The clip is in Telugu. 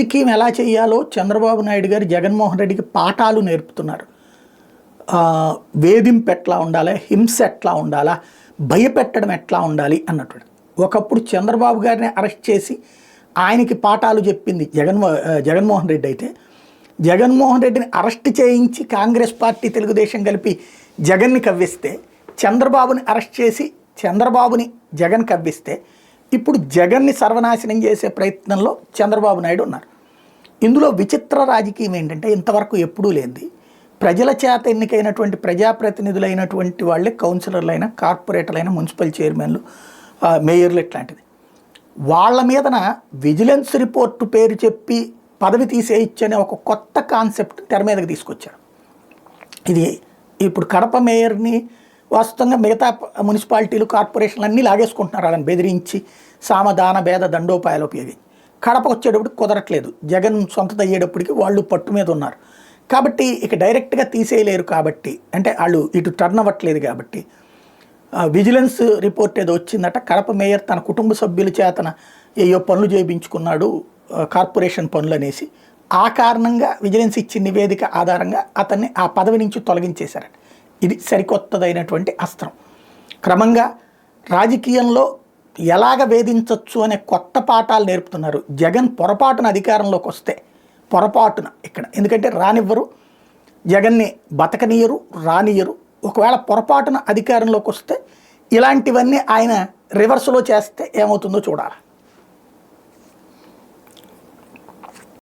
రాజకీయం ఎలా చేయాలో చంద్రబాబు నాయుడు గారు జగన్మోహన్ రెడ్డికి పాఠాలు నేర్పుతున్నారు. వేధింపు ఎట్లా ఉండాలి, హింస ఎట్లా ఉండాలా, భయపెట్టడం ఎట్లా ఉండాలి అన్నట్టు. ఒకప్పుడు చంద్రబాబు గారిని అరెస్ట్ చేసి ఆయనకి పాఠాలు చెప్పింది జగన్మోహన్ రెడ్డి అయితే, జగన్మోహన్ రెడ్డిని అరెస్ట్ చేయించి కాంగ్రెస్ పార్టీ తెలుగుదేశం కలిపి జగన్ని కవ్విస్తే, చంద్రబాబుని అరెస్ట్ చేసి చంద్రబాబుని జగన్ కవ్విస్తే, ఇప్పుడు జగన్ని సర్వనాశనం చేసే ప్రయత్నంలో చంద్రబాబు నాయుడు ఉన్నారు. ఇందులో విచిత్ర రాజకీయం ఏంటంటే, ఇంతవరకు ఎప్పుడూ లేనిది, ప్రజల చేత ఎన్నికైనటువంటి ప్రజాప్రతినిధులైనటువంటి వాళ్ళే కౌన్సిలర్లైన, కార్పొరేటర్లైన, మున్సిపల్ చైర్మన్లు, మేయర్లు ఇట్లాంటిది, వాళ్ళ మీదన విజిలెన్స్ రిపోర్టు పేరు చెప్పి పదవి తీసేయచ్చనే ఒక కొత్త కాన్సెప్ట్ తెర మీదకి తీసుకొచ్చారు. ఇది ఇప్పుడు కడప మేయర్ని వాస్తవంగా మిగతా మున్సిపాలిటీలు, కార్పొరేషన్లు అన్నీ లాగేసుకుంటున్నారు. వాళ్ళని బెదిరించి సామదాన భేద దండోపాయాలు ఉపయోగించి. కడప వచ్చేటప్పటికి కుదరట్లేదు, జగన్ సొంతది అయ్యేటప్పటికి వాళ్ళు పట్టు మీద ఉన్నారు కాబట్టి ఇక డైరెక్ట్గా తీసేయలేరు. కాబట్టి అంటే వాళ్ళు ఇటు టర్న్ అవ్వట్లేదు కాబట్టి విజిలెన్స్ రిపోర్ట్ ఏదో వచ్చిందట, కడప మేయర్ తన కుటుంబ సభ్యుల చేతన ఏయో పనులు చేయించుకున్నాడు, కార్పొరేషన్ పనులు అనేసి, ఆ కారణంగా విజిలెన్స్ ఇచ్చిన నివేదిక ఆధారంగా అతన్ని ఆ పదవి నుంచి తొలగించేశారట. ఇది సరికొత్తదైనటువంటి అస్త్రం. క్రమంగా రాజకీయంలో ఎలాగ వేధించవచ్చు అనే కొత్త పాఠాలు నేర్పుతున్నారు. జగన్ పొరపాటున అధికారంలోకి వస్తే, పొరపాటున ఇక్కడ ఎందుకంటే రానివ్వరు, జగన్ని బతకనీయరు, రానియరు. ఒకవేళ పొరపాటున అధికారంలోకి వస్తే ఇలాంటివన్నీ ఆయన రివర్స్లో చేస్తే ఏమవుతుందో చూడాలి.